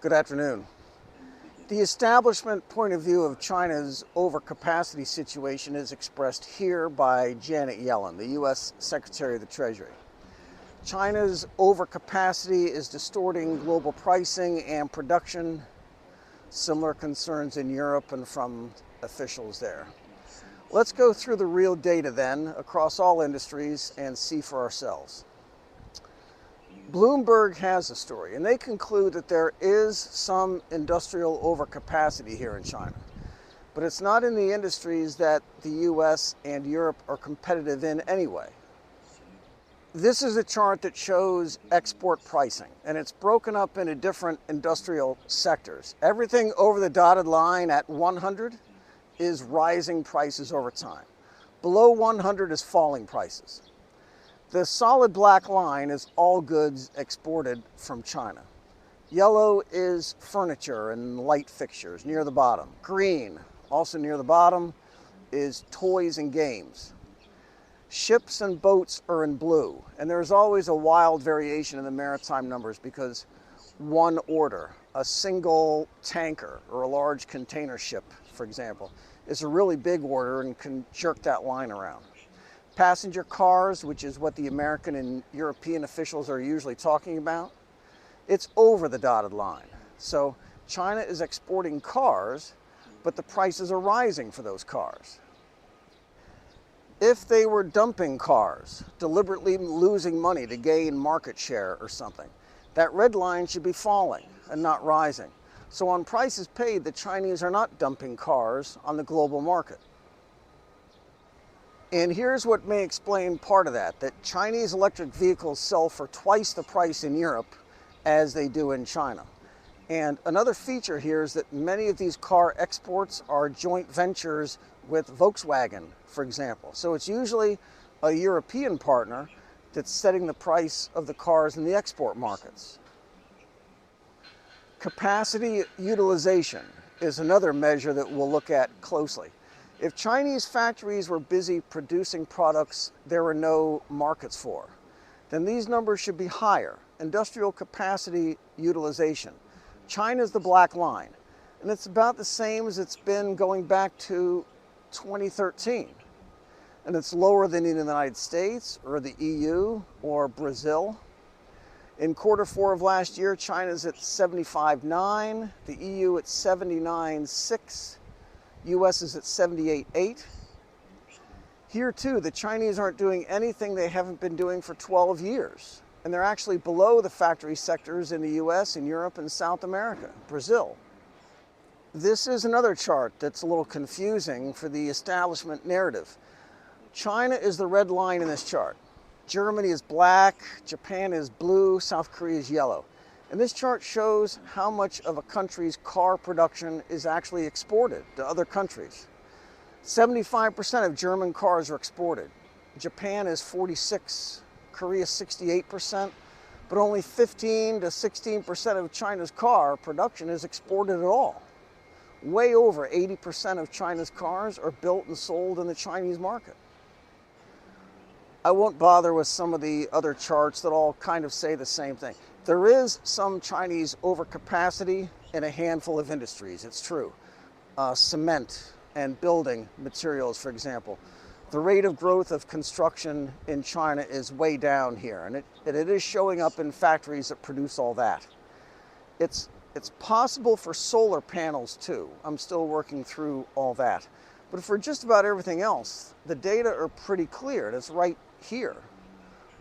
Good afternoon. The establishment point of view of China's overcapacity situation is expressed here by Janet Yellen, the U.S. Secretary of the Treasury. China's overcapacity is distorting global pricing and production. Similar concerns in Europe and from officials there. Let's go through the real data then across all industries and see for ourselves. Bloomberg has a story, and they conclude that there is some industrial overcapacity here in China, but it's not in the industries that the US and Europe are competitive in anyway. This is a chart that shows export pricing, and it's broken up into different industrial sectors. Everything over the dotted line at 100 is rising prices over time. Below 100 is falling prices. The solid black line is all goods exported from China. Yellow is furniture and light fixtures near the bottom. Green, also near the bottom, is toys and games. Ships and boats are in blue, and there's always a wild variation in the maritime numbers because one order, a single tanker or a large container ship, for example, is a really big order and can jerk that line around. Passenger cars, which is what the American and European officials are usually talking about, it's over the dotted line. So China is exporting cars, but the prices are rising for those cars. If they were dumping cars, deliberately losing money to gain market share or something, that red line should be falling and not rising. So on prices paid, the Chinese are not dumping cars on the global market. And here's what may explain part of that Chinese electric vehicles sell for twice the price in Europe as they do in China. And another feature here is that many of these car exports are joint ventures with Volkswagen, for example. So it's usually a European partner that's setting the price of the cars in the export markets. Capacity utilization is another measure that we'll look at closely. If Chinese factories were busy producing products there were no markets for, then these numbers should be higher. Industrial capacity utilization. China's the black line, and it's about the same as it's been going back to 2013. And it's lower than in the United States or the EU or Brazil. In Q4 of last year, China's at 75.9, the EU at 79.6. US is at 78.8. Here too, the Chinese aren't doing anything they haven't been doing for 12 years. And they're actually below the factory sectors in the US and Europe and South America, Brazil. This is another chart that's a little confusing for the establishment narrative. China is the red line in this chart. Germany is black, Japan is blue, South Korea is yellow. And this chart shows how much of a country's car production is actually exported to other countries. 75% of German cars are exported. Japan is 46%, Korea 68%, but only 15 to 16% of China's car production is exported at all. Way over 80% of China's cars are built and sold in the Chinese market. I won't bother with some of the other charts that all kind of say the same thing. There is some Chinese overcapacity in a handful of industries, it's true. Cement and building materials, for example. The rate of growth of construction in China is way down here, and it is showing up in factories that produce all that. It's possible for solar panels too. I'm still working through all that. But for just about everything else, the data are pretty clear, and it's right here.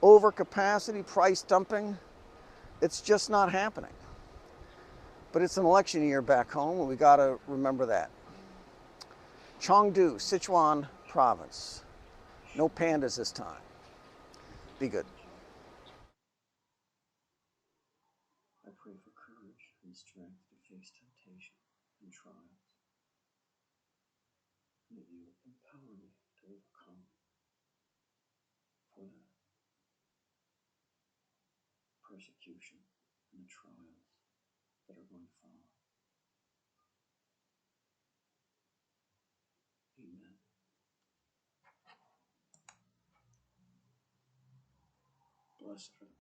Overcapacity, price dumping, it's just not happening. But it's an election year back home, and we got to remember that. Chengdu, Sichuan province. No pandas this time. Be good. I pray for courage and strength to face temptation and trials. May you empower me to overcome for the persecution and the trials that are going to follow. Amen. Blessed are the